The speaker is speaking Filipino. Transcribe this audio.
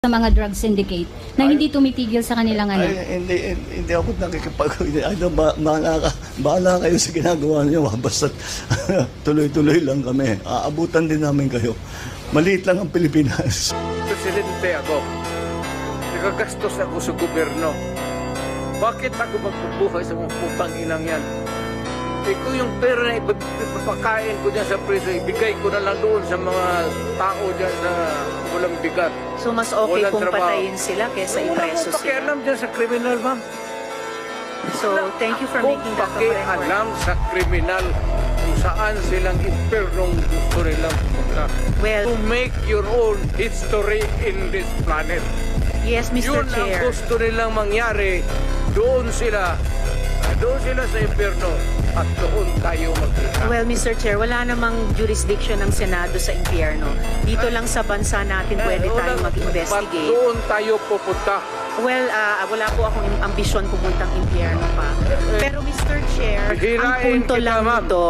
sa mga drug syndicate na hindi tumitigil sa kanilang anak? Hindi ako bahala kayo sa ginagawa niyo. Basta tuloy-tuloy lang kami. Aabutan din namin kayo. Maliit lang ang Pilipinas. Presidente ako. Nagagastos ako sa gobyerno. Bakit ako magbubuhay sa mga putang inang yan? Kung yung pera na ipapakain ko dyan sa preso, ibigay ko na lang doon sa mga tao dyan na walang bigat. So mas okay kung patayin sila kaysa ipreso sila. Pakialam dyan sa kriminal, ma'am. So thank you for making that pakialam sa kriminal kung saan silang impernong gusto nilang pumunta. Well, To make your own history in this planet. yes, Mr. Yun ang Chair. gusto nilang mangyari. Doon sila sa impyerno at doon tayo magkita. Well, Mr. Chair, wala namang jurisdiction ng Senado sa impyerno. Dito lang sa bansa natin pwede tayong mag-investigate. Doon tayo pupunta. Well, wala po akong ambisyon pumuntang impyerno pa. Pero Mr. Chair, ang Hirain punto kita, lang ma'am. nito,